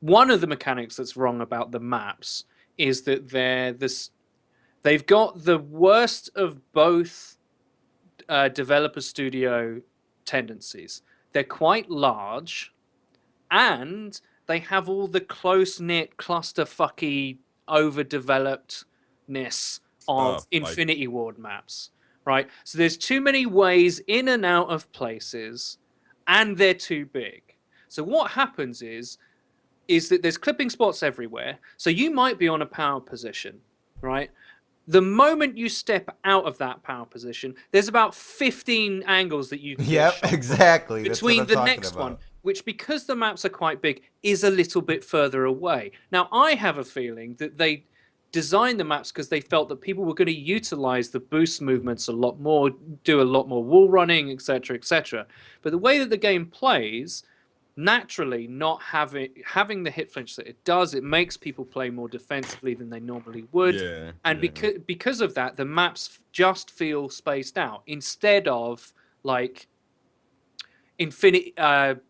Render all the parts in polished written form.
one of the mechanics that's wrong about the maps is that they've got the worst of both developer studio tendencies. They're quite large, and they have all the close-knit, clusterfucky, overdevelopedness of Stuff like Infinity Ward maps, right? So there's too many ways in and out of places, and they're too big. So what happens is that there's clipping spots everywhere. So you might be on a power position, right? The moment you step out of that power position, there's about 15 angles that you can get Yep, shot from exactly. That's what between I'm the talking next one, about. which, because the maps are quite big, is a little bit further away. Now, I have a feeling that they designed the maps because they felt that people were going to utilize the boost movements a lot more, do a lot more wall running, etc., etc. But the way that the game plays, naturally not having the hit flinch that it does, it makes people play more defensively than they normally would, yeah, and yeah, because of that, the maps just feel spaced out instead of like infinite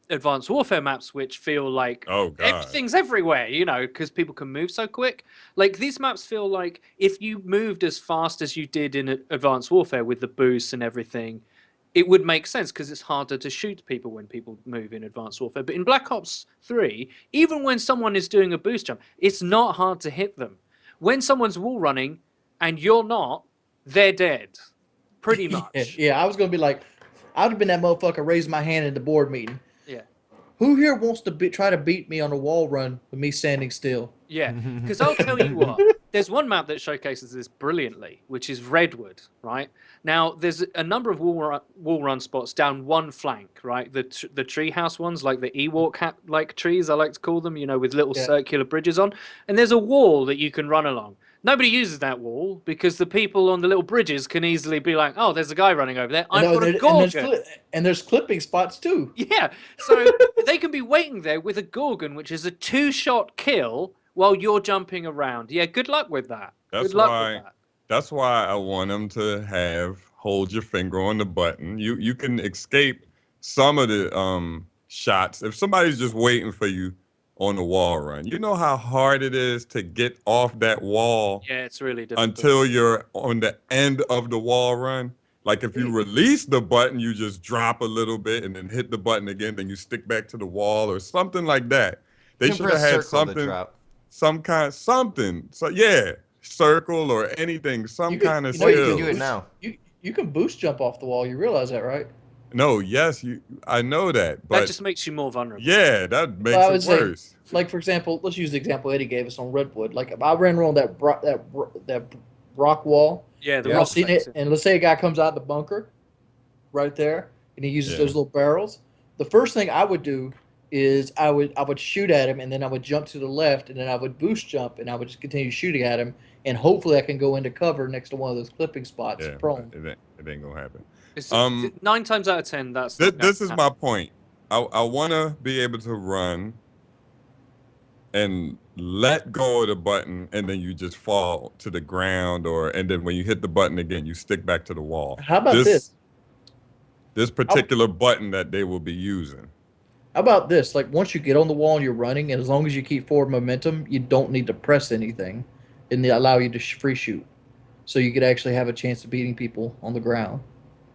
advanced warfare maps, which feel like oh god, everything's everywhere, because people can move so quick. Like, these maps feel like if you moved as fast as you did in advanced warfare with the boosts and everything, it would make sense because it's harder to shoot people when people move in advanced warfare. But in Black Ops 3, even when someone is doing a boost jump, it's not hard to hit them. When someone's wall running and you're not, they're dead, pretty Yeah, much. yeah, I was gonna be like, I'd have been that motherfucker raising my hand in the board meeting. Yeah. Who here wants to try to beat me on a wall run with me standing still? Yeah, because I'll tell you what, there's one map that showcases this brilliantly, which is Redwood, right? Now, there's a number of wall run spots down one flank, right? The treehouse ones, like the Ewok like trees, I like to call them, with little Yeah. circular bridges on. And there's a wall that you can run along. Nobody uses that wall because the people on the little bridges can easily be like, oh, there's a guy running over there. And, I've got a Gorgon. and there's clipping spots too. Yeah, so they can be waiting there with a Gorgon, which is a two-shot kill while you're jumping around. Yeah, good luck with that. that's Good luck with why that. that's why I want them to have hold your finger on the button. You can escape some of the shots if somebody's just waiting for you on the wall run. You know how hard it is to get off that wall Yeah, it's really difficult. until you're on the end of the wall run. Like if you release the button, you just drop a little bit and then hit the button again, then you stick back to the wall or something like that. They You can should have press had circle to something, drop. something. So yeah, circle or anything, some kind of Oh, you can do skill. it now. You can boost jump off the wall. You realize that, right? No, yes, I know that, That but just makes you more vulnerable. yeah, that makes Well, I would it say, worse. like for example, let's use the example Eddie gave us on Redwood. Like if I ran around that rock wall, Yeah, the y'all rock seen face. it, and let's say a guy comes out of the bunker, right there, and he uses Yeah. those little barrels. The first thing I would do is I would shoot at him, and then I would jump to the left, and then I would boost jump, and I would just continue shooting at him, and hopefully I can go into cover next to one of those clipping spots, Yeah, prone. it ain't gonna happen. It's, Um, 9 times out of 10, that's not this is gonna my point. I want to be able to run and let go of the button, and then you just fall to the ground, and then when you hit the button again, you stick back to the wall. How about this? This particular button that they will be using. How about this? Like once you get on the wall and you're running, and as long as you keep forward momentum, you don't need to press anything, and they allow you to free shoot, so you could actually have a chance of beating people on the ground.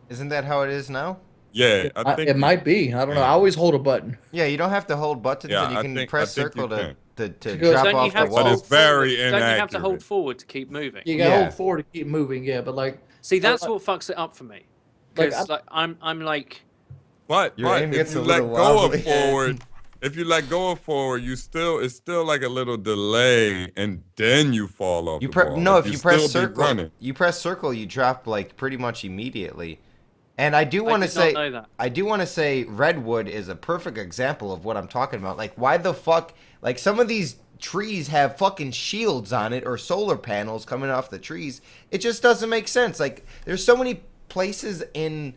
Isn't that how it is now? Yeah, I think It might be. I don't know. I can. always hold a button. Yeah, you don't have to hold buttons, Yeah, and you I can think- press I think you circle to, can. to Because drop don't you off the have to But wall. it's very Don't you have to hold inaccurate. forward to keep moving? You gotta Yeah. hold forward to keep moving. Yeah, but like, See, that's I- what fucks it up for me. Like, Because I'm like, But Your aim if gets you a let little go wobbly. of forward, if you let go of forward, it's still like a little delay, and then you fall off. You the ball. no, Like, if you still press be circle, running. you press circle, you drop like pretty much immediately. And I do I want to did not say, know that. I do want to say, Redwood is a perfect example of what I'm talking about. Like, why the fuck? Like, some of these trees have fucking shields on it or solar panels coming off the trees. It just doesn't make sense. Like, there's so many places in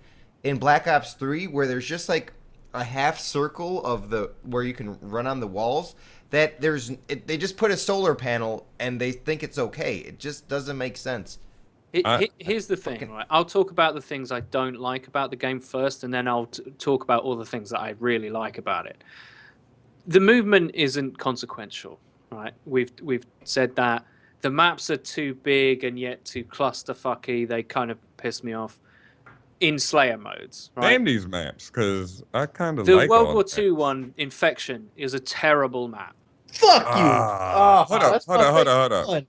Black Ops 3 where there's just like a half circle of the where you can run on the walls that they just put a solar panel and they think it's okay. It just doesn't make sense. Here's the thing, right? I'll talk about the things I don't like about the game first, and then I'll talk about all the things that I really like about it. the movement isn't consequential, right? We've said that. The maps are too big and yet too clusterfucky. They kind of piss me off in Slayer modes, right? Name these maps, because I kind of The like World all War the II maps. one, Infection, is a terrible map. Fuck you. Hold up, That's hold my up, hold favorite up, hold up. one.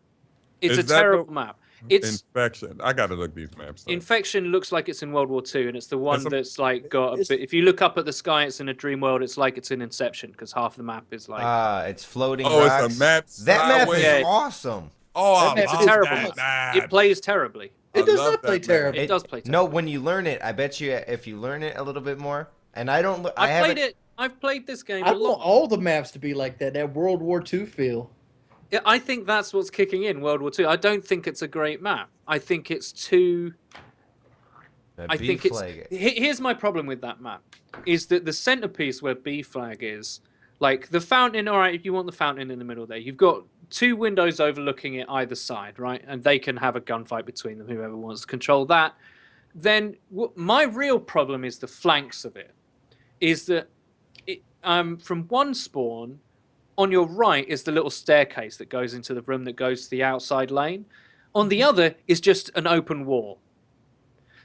It's a Is that the terrible map. It's Infection? I gotta look these maps up. Infection looks like it's in World War II, and it's the one It's a- that's like got a it's- bit. If you look up at the sky, it's in a dream world. It's like it's in Inception because half the map is like. It's floating Oh, rocks. it's a map That map is sideways. Yeah. awesome. Oh, I That map It's a love terrible that map. map. It plays terribly. I It does love not play that map. terrible. It does play No, terrible. when you learn it, I bet you if you learn it a little bit more, and I don't. I I've haven't. played it. I've played this game I a want lot. all the maps to be like that. That World War II feel. Yeah, I think that's what's kicking in World War II. I don't think it's a great map. I think it's too. The I B think it's. flag. Here's my problem with that map: is that the centerpiece where B flag is, like the fountain. All right, if you want the fountain in the middle there, you've got two windows overlooking it either side, right? And they can have a gunfight between them. Whoever wants to control that. Then my real problem is the flanks of it. Is that from one spawn on your right is the little staircase that goes into the room that goes to the outside lane. On the other is just an open wall.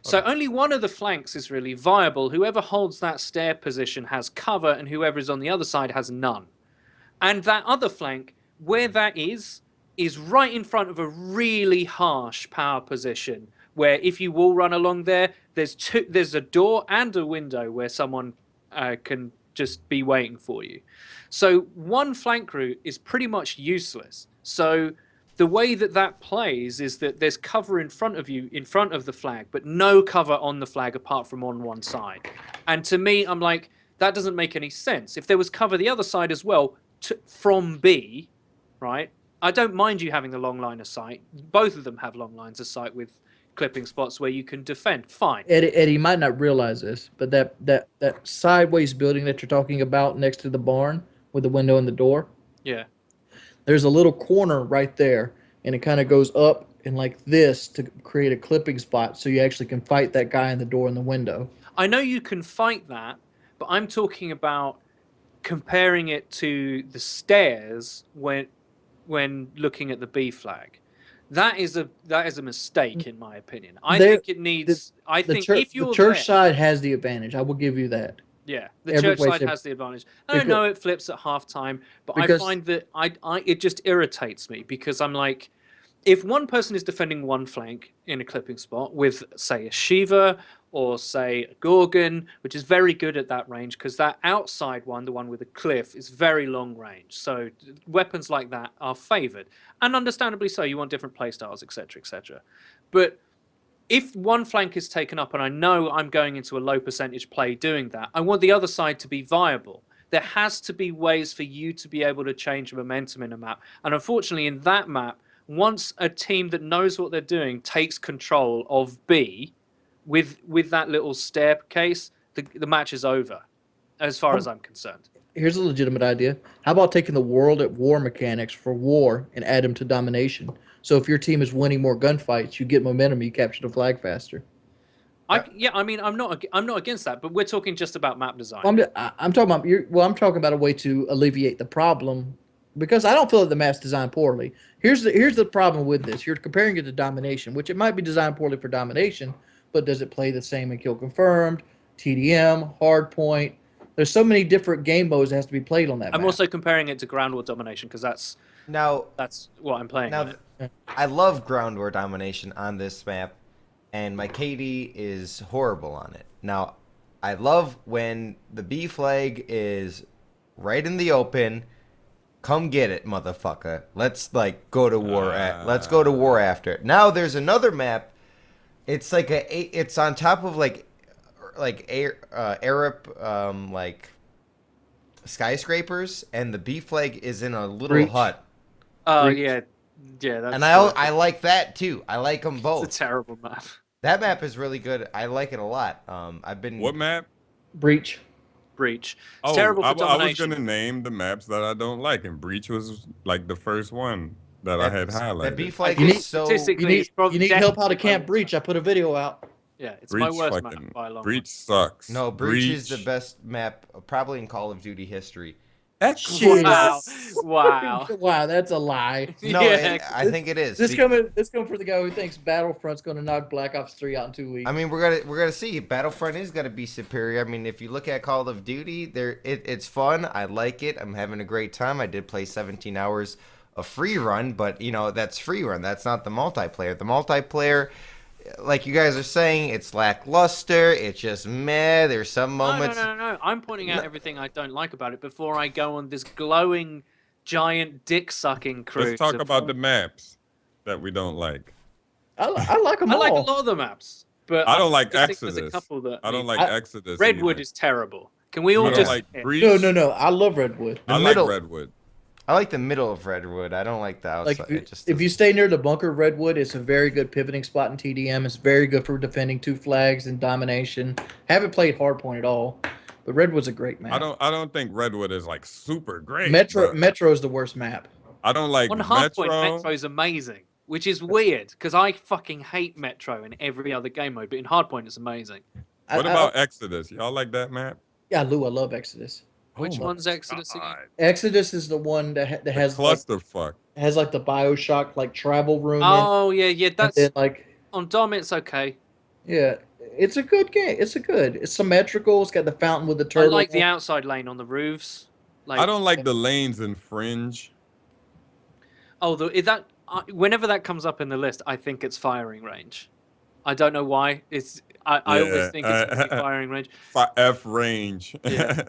So only one of the flanks is really viable. Whoever holds that stair position has cover, and whoever is on the other side has none. And that other flank, where that is right in front of a really harsh power position. Where if you wall run along there, there's a door and a window where someone can just be waiting for you. So one flank route is pretty much useless. So the way that plays is that there's cover in front of you, in front of the flag, but no cover on the flag apart from on one side. And to me, I'm like, that doesn't make any sense. If there was cover the other side as well, from B, right? I don't mind you having the long line of sight. Both of them have long lines of sight with clipping spots where you can defend. Fine. Eddie might not realize this, but that sideways building that you're talking about next to the barn with the window and the door, Yeah. there's a little corner right there, and it kind of goes up and like this to create a clipping spot, so you actually can fight that guy in the door and the window. I know you can fight that, but I'm talking about comparing it to the stairs when looking at the B flag. That is a mistake in my opinion. I think it needs. I think if you're the church there, side has the advantage. I will give you that. yeah, the every church way, side shape- has the advantage. I know it flips at halftime, but I because- find that it just irritates me because I'm like, if one person is defending one flank in a clipping spot with, say, a Shiva or, say, a Gorgon, which is very good at that range, because that outside one, the one with the cliff, is very long range. So weapons like that are favored. And understandably so, you want different playstyles, etc., etc. But if one flank is taken up and I know I'm going into a low percentage play doing that, I want the other side to be viable. There has to be ways for you to be able to change momentum in a map. And unfortunately, in that map, once a team that knows what they're doing takes control of B with that little staircase, the match is over, as far as I'm concerned. Here's a legitimate idea. How about taking the world at war mechanics for war and add them to domination? So if your team is winning more gunfights, you get momentum, you capture the flag faster. I mean, I'm not against that, but we're talking just about map design. I'm talking about I'm talking about a way to alleviate the problem, because I don't feel that the map's designed poorly. Here's the problem with this. You're comparing it to domination, which it might be designed poorly for domination, but does it play the same in kill confirmed, TDM, hardpoint? There's so many different game modes that has to be played on that I'm map. also comparing it to ground war domination because that's what I'm playing. Now, on it. I love ground war domination on this map, and my KD is horrible on it. Now, I love when the B flag is right in the open. Come get it, motherfucker. Let's go to war. Let's go to war after it. Now there's another map. It's like it's on top of Arab skyscrapers, and the B flag is in a little Breach. hut. Oh Breach. yeah. That's And I like that too. I like them both. It's a terrible map. That map is really good. I like it a lot. I've been What map? Breach. Breach. It's Oh, terrible for I was domination. gonna name the maps that I don't like, and Breach was like the first one that I had highlighted. That B flag You is need- so. statistically- You It's probably need help out of definitely Camp Breach. I put a video out. Yeah, it's Breach my worst fucking map by a long Breach sucks. No, Breach is the best map probably in Call of Duty history. Shit. Wow. Exodus. Wow. Wow, that's a lie. No, Yeah. I think it is. This coming for the guy who thinks Battlefront's going to knock Black Ops 3 out in 2 weeks. I mean, we're gonna see. Battlefront is gonna be superior. I mean, if you look at Call of Duty, it's fun. I like it. I'm having a great time. I did play 17 hours of free run, but you know that's free run. That's not the multiplayer. The multiplayer, like you guys are saying, it's lackluster. It's just meh. There's some moments. No. I'm pointing out everything I don't like about it before I go on this glowing, giant dick sucking cruise. Let's talk of- about the maps that we don't like. I like them I all. like a lot of the maps, but I don't like just think there's a Exodus. couple that I don't like I- Exodus. Redwood either. is terrible. Can we all I don't just like yeah. Breach. No. I love Redwood. The I middle- like Redwood. I like the middle of Redwood. I don't like the outside. Like It just if you stay near the bunker of Redwood, it's a very good pivoting spot in TDM. It's very good for defending two flags and domination. Haven't played Hardpoint at all, but Redwood's a great map. I don't think Redwood is like super great. Metro but Metro is the worst map. I don't like On Metro. Hardpoint, Metro's amazing, which is weird because I fucking hate Metro in every other game mode, but in Hardpoint it's amazing. What about Exodus? Y'all like that map? Yeah, Lou, I love Exodus. Which Oh my one's Exodus again? God. Exodus is the one that The has like, clusterfuck. has like the Bioshock like travel room. Oh yeah, and that's then, like on Dom. It's okay. yeah, it's a good game. It's symmetrical. It's got the fountain with the I turtle. like the outside lane on the roofs. Like I don't like the lanes in Fringe. whenever that comes up in the list, I think it's firing range. I don't know why. I always Yeah, think it's gonna be firing range. F range. Yeah.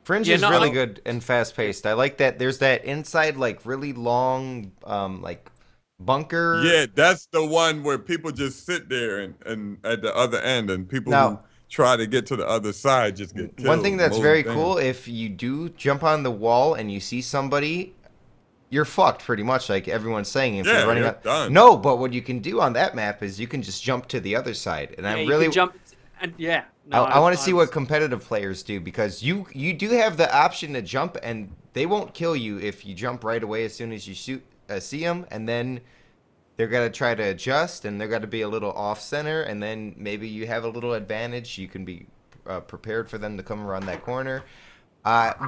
Fringe Yeah, is no, really I- good and fast paced. I like that. There's that inside like really long like bunker. Yeah, that's the one where people just sit there and at the other end, and people Now- who try to get to the other side just get killed. One thing that's mowed very down. cool, if you do jump on the wall and you see somebody, you're fucked pretty much, like everyone's saying. If Yeah, you're running you're out. done. No, but what you can do on that map is you can just jump to the other side. And Yeah, I you really can jump and yeah. No, I want to see what was- competitive players do, because you do have the option to jump, and they won't kill you if you jump right away as soon as you see them, and then they're gonna try to adjust, and they're gonna be a little off center, and then maybe you have a little advantage. You can be prepared for them to come around that corner.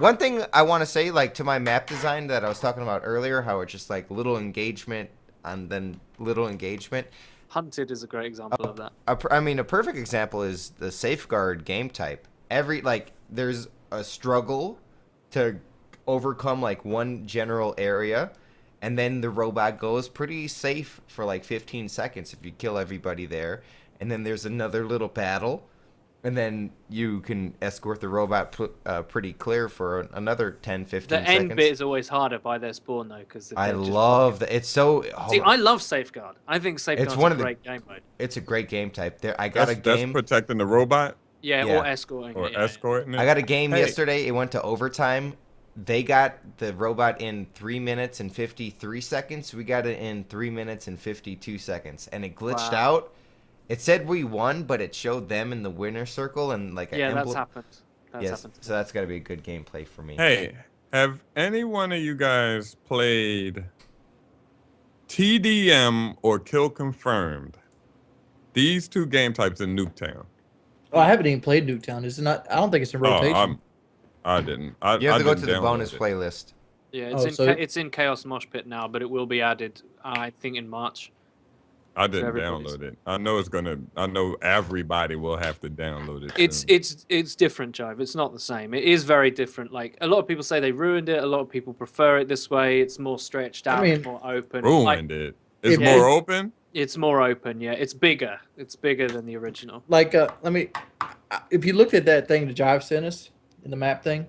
One thing I want to say, like to my map design that I was talking about earlier, how it's just like little engagement and then little engagement. Hunted is a great example of that. I mean, a perfect example is the safeguard game type. There's a struggle to overcome like one general area, and then the robot goes pretty safe for like 15 seconds if you kill everybody there, and then there's another little battle, and then you can escort the robot pretty clear for another 10, 15 The seconds. end bit is always harder by their spawn though, because I love that. It's so. See, I love Safeguard. I think Safeguard's one a of the- great game mode. It's a great game type. There, I got a That's game. protecting the robot Yeah, Yeah. or escorting. or it, yeah. escorting it. I got a game Hey. yesterday. It went to overtime. They got the robot in 3 minutes and 53 seconds. We got it in 3 minutes and 52 seconds. And it glitched Wow. out. It said we won, but it showed them in the winner circle and like an Yeah, that's emblem. happened. That's Yes, happened. so that's got to be a good gameplay for me. Hey, have any one of you guys played TDM or Kill Confirmed? These two game types in Nuketown. Oh, I haven't even played Nuketown. Is it not? I don't think it's in rotation. I didn't. You have I to go didn't to the download bonus it. playlist. Yeah, Oh, so- it's in Chaos Mosh Pit now, but it will be added, I think, in March. I didn't everybody's. download it. I know it's gonna. I know everybody will have to download it. It's different, Jive. It's not the same. It is very different. Like a lot of people say they ruined it. A lot of people prefer it this way. It's more stretched out, mean, more open. ruined Like, it. It's it- more open. it's more open. Yeah, it's bigger. It's bigger than the original. Like, if you looked at that thing the Jive sent us in the map thing,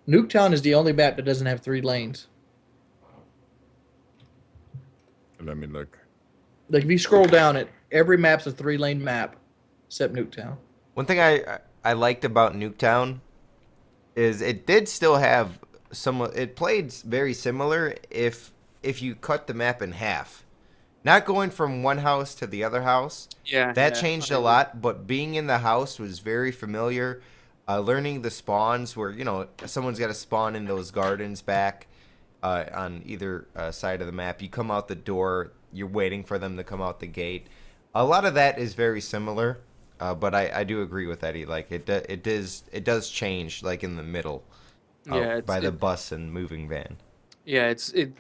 Nuketown is the only map that doesn't have 3 lanes. Let me look. Like if you scroll down it, every map's a 3-lane map, except Nuketown. One thing I liked about Nuketown is it did still have some. It played very similar if you cut the map in half, not going from one house to the other house. Yeah, That yeah, changed I a agree. lot, but being in the house was very familiar. Learning the spawns where someone's got to spawn in those gardens back on either side of the map. You come out the door, you're waiting for them to come out the gate. A lot of that is very similar, but I do agree with Eddie. Like it does change like in the middle. Yeah, by the bus and moving van. Yeah,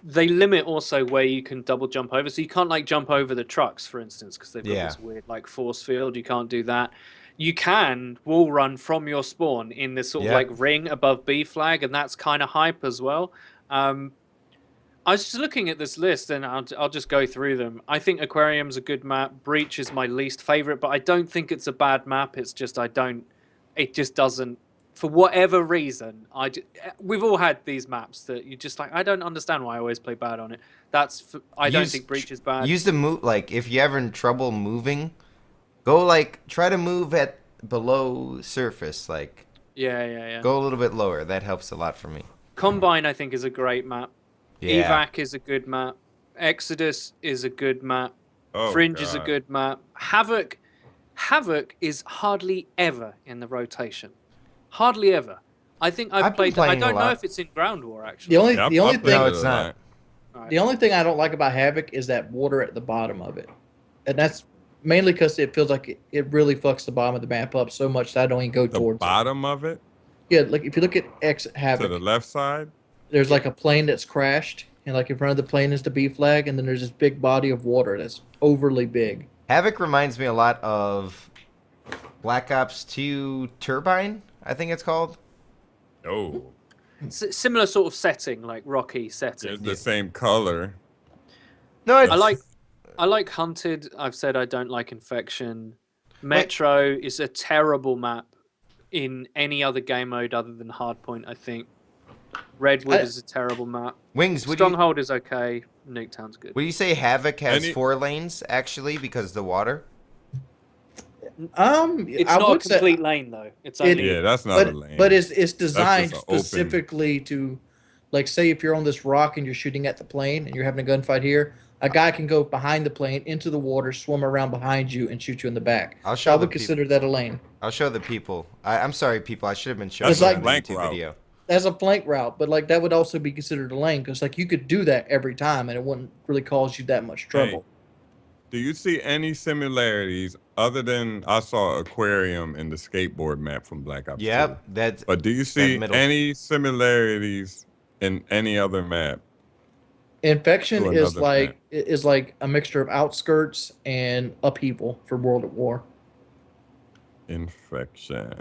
they limit also where you can double jump over. So you can't like jump over the trucks, for instance, because they've got Yeah. this weird like force field. You can't do that. You can wall run from your spawn in this sort of Yeah. like ring above B flag, and that's kind of hype as well. I was just looking at this list, and I'll just go through them. I think Aquarium's a good map. Breach is my least favorite, but I don't think it's a bad map. It's just it just doesn't. For whatever reason, we've all had these maps that you just like. I don't understand why I always play bad on it. I don't think Breach is bad. Use the move, like, if you're having trouble moving, go, like, try to move at below surface, like, Yeah. go a little bit lower. That helps a lot for me. Combine, I think, is a great map. Yeah. Evac is a good map. Exodus is a good map. Oh, Fringe is a God. good map. Havoc is hardly ever in the rotation. Hardly ever. I think I've I've been played. I playing a don't know lot. if it's in Ground War actually. The only Yeah, the only I played thing No, it it's a not. lot. Alright. the only thing I don't like about Havoc is that water at the bottom of it, and that's mainly because it feels like it really fucks the bottom of the map up so much that I don't even go The towards bottom of it it. Yeah, like if you look at to Havoc, the left side. there's like a plane that's crashed, and like in front of the plane is the B flag, and then there's this big body of water that's overly big. Havoc reminds me a lot of Black Ops 2 Turbine, I think it's called. Oh, Similar sort of setting, like Rocky setting. it's the same color. No, it's I like Hunted. I've said I don't like Infection. Metro is a terrible map in any other game mode other than Hardpoint, I think. Redwood is a terrible map. Wings. Stronghold is okay. Nuketown's good. Would you say Havoc has Any- 4 lanes actually because of the water? It's I not a would say- complete lane though. It's only Yeah, that's not a but lane. but it's designed just an open- specifically to, like, say if you're on this rock and you're shooting at the plane and you're having a gunfight here, a guy can go behind the plane into the water, swim around behind you, and shoot you in the back. I'll So show I the would people. consider that a lane. I'll show the people. I'm sorry, people. I should have been showing That's you like on the flank YouTube route. video. As a flank route, but like that would also be considered a lane because like you could do that every time and it wouldn't really cause you that much trouble. Do you see any similarities other than I saw Aquarium in the skateboard map from Black Ops 2? Yep, that's But do you see middle. any similarities in any other map? Infection To is another like a mixture of outskirts and upheaval for World at War. Infection.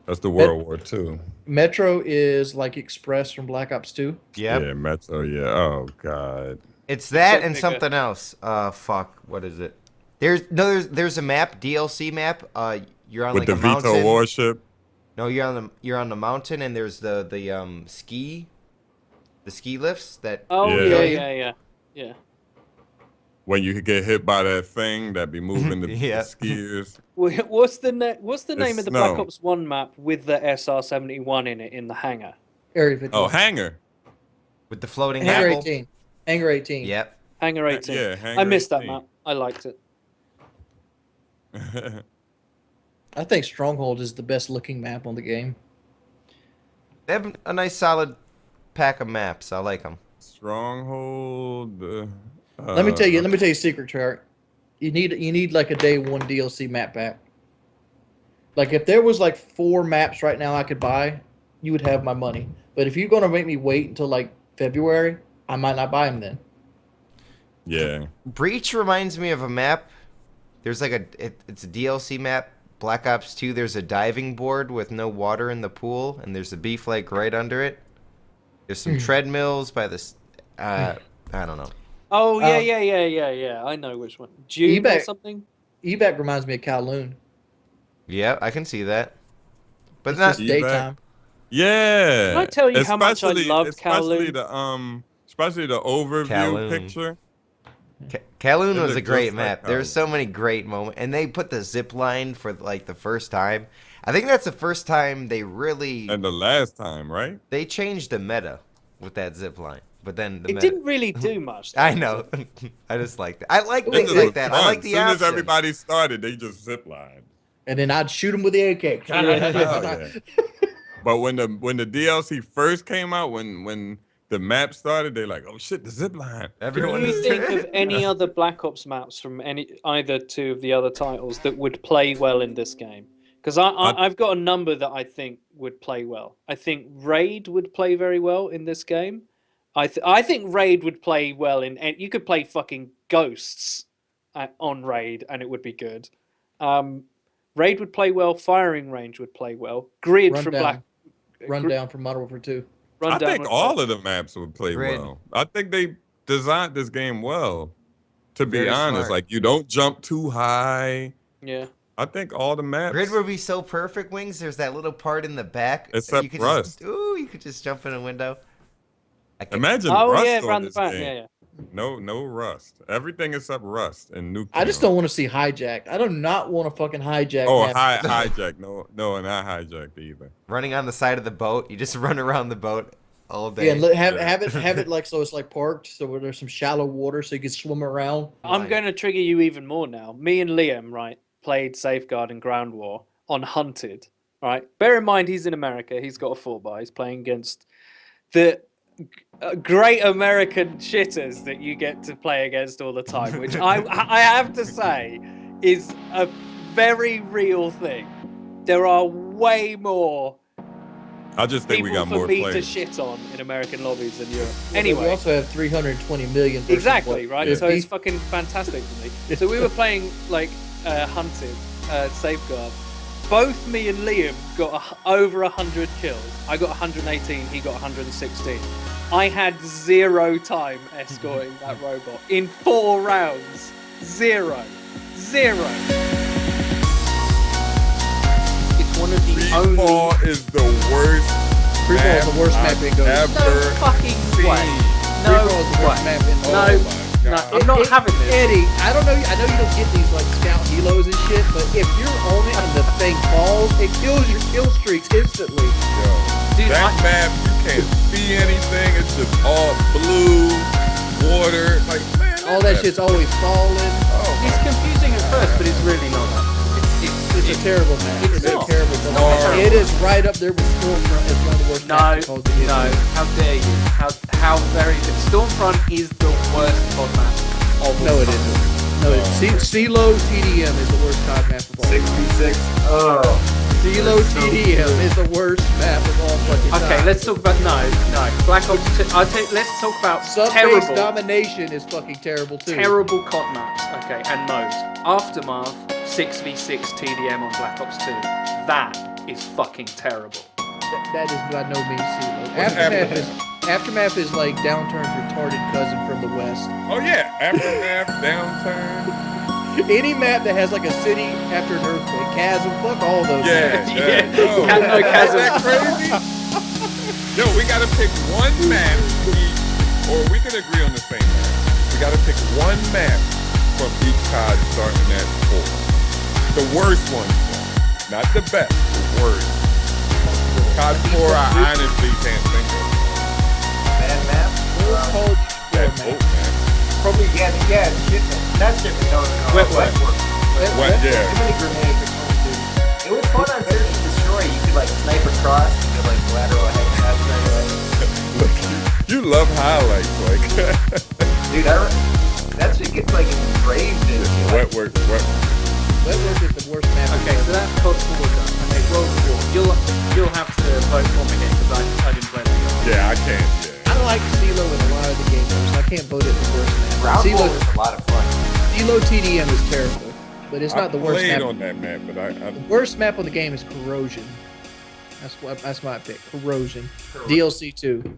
That's the World War II. Metro is like Express from Black Ops 2. yep. Yeah, Metro. Yeah. Oh God. It's that Except and bigger. something else. Fuck. What is it? There's a map, DLC map. You're on With like the a Veto mountain. warship. No, you're on the mountain and there's the ski lifts that. Oh Yeah. yeah. When you could get hit by that thing that be moving the, Yeah. the skiers. What's the name of the Black snow. Ops 1 map with the SR-71 in it in the hangar? Area 15. Oh, hangar. With the floating Hangar apple. 18. Hangar 18. Yep. Hangar 18. Yeah, I Hangar missed that 18. map. I liked it. I think Stronghold is the best looking map on the game. They have a nice solid pack of maps. I like them. Stronghold. Let me tell you a secret, chart. You need like a day one DLC map pack. Like if there was like 4 maps right now I could buy, you would have my money. But if you're gonna make me wait until like February, I might not buy them then. Yeah. Breach reminds me of a map. There's like it's a DLC map. Black Ops 2. There's a diving board with no water in the pool, and there's a beef lake right under it. There's some treadmills by this. I don't know. Oh Um, yeah. I know which one. June or eBay- something. Evac reminds me of Kowloon. Yeah, I can see that. But It's not. just daytime. Yeah. Can I tell you how much I loved especially Kowloon? especially the overview Kowloon. picture. Kowloon It was a looked great just like map. There's so many great moments, and they put the zip line for like the first time. I think that's the first time they really And the last time, right? they changed the meta with that zip line. But then the It meta. didn't really do much. I know. I just like that. I like It things was like that. I fun. like the As soon as option. everybody started, they just ziplined. And then I'd shoot him with the AK. Oh, yeah. But when the DLC first came out, when the map started, they like, oh shit, the zipline. Everyone Can you is think of any other Black Ops maps from either two of the other titles that would play well in this game? Because I've got a number that I think would play well. I think Raid would play very well in this game. I think Raid would play well and you could play fucking Ghosts on Raid and it would be good. Raid would play well. Firing Range would play well. Grid from Black. Rundown from Modern Warfare 2. I think all of the maps would play Grid. well. I think they designed this game well. To be Very honest, smart. like you don't jump too high. Yeah. I think all the maps. Grid would be so perfect, Wings. There's that little part in the back. Except you could Rust. You could just jump in a window. Imagine Oh Rust yeah, on around the this back. game. Yeah. No Rust. Everything except Rust and Nuke. I just don't want to see hijacked. I do not want to fucking hijack. Oh, map. hijack. No, not hijacked either. Running on the side of the boat. You just run around the boat all day. Yeah, have it like so it's like parked, so where there's some shallow water, so you can swim around. I'm going to trigger you even more now. Me and Liam, right, played Safeguard and Ground War on Hunted, right? Bear in mind he's in America. He's got a 4x. He's playing against the great American shitters that you get to play against all the time, which I have to say is a very real thing. There are way more I just think we people got for more me to players. shit on in American lobbies than Europe. We Anyway, also have 320 million. versus exactly, what, right? Yeah. So it's fucking fantastic for me. So we were playing like Hunted, Safeguard. Both me and Liam got over 100 kills. I got 118, he got 116. I had 0 time escorting that robot in 4 rounds. 0. It's one of the Free only. Fall is the worst. Free Fall is the worst map in Ghost. ever No fucking seen. way. Free No Fall is the worst way. map in Oh No, my no, God. I'm not having this. Eddie, I don't know. I know you don't get these like scout helos and shit, but if you're on it and the thing falls, it kills your kill streaks instantly. Yo, Dude, that map, you can't see anything. It's just all blue, water. Like, man, All that map- shit's always falling. Oh, It's confusing at first, but it's really not. It's a terrible map. It's a not. terrible It's map. not It is right up there with Stormfront as one of the worst maps No, because it is. no, how dare you? How very Stormfront is the worst COD map of all No, it time. isn't. No, CeeLo TDM is the worst COD map of all. 66. Oh. CeeLo TDM is the worst map of all fucking time. Okay, let's talk about Black Ops 2. Let's talk about Subbase terrible domination is fucking terrible too. terrible COD maps. Okay, and modes. Aftermath 6v6 TDM on Black Ops 2. That is fucking terrible. That is by no means CeeLo. What's Aftermath is like Downturn's retarded cousin from the west. Oh yeah, aftermath, downturn. Any map that has like a city after an earthquake, chasm, fuck all those. Yeah, maps. yeah. Yo, No chasm. Isn't that crazy? Yo, we gotta pick one map each, or we can agree on the same map. We gotta pick one map from each COD starting at 4. The worst one, not the best, the worst. COD 4, I honestly can't think of. Bad map. It's called That War boat, man. Probably, yeah, shipment. Not shipment, no. Wet work. What? Yeah. Too many grenades that come through. It was fun on Search and Destroy. You could like snipe across, you could like lateral headshot straight away. Look, you love highlights, like Dude, that shit gets like engraved into you. wet work. Wet Work is the worst map. Okay, so that's COD 4 done. Okay, World War. You'll have to vote for me here because I didn't play that game. Yeah, I can't. Yeah. I like CeeLo in a lot of the games, so I can't vote it the worst map. Ground CeeLo, War was a lot of fun. CeeLo TDM is terrible, but it's not the worst played map. on that map, but The worst map on the game is Corrosion. That's my pick. Corrosion. DLC 2.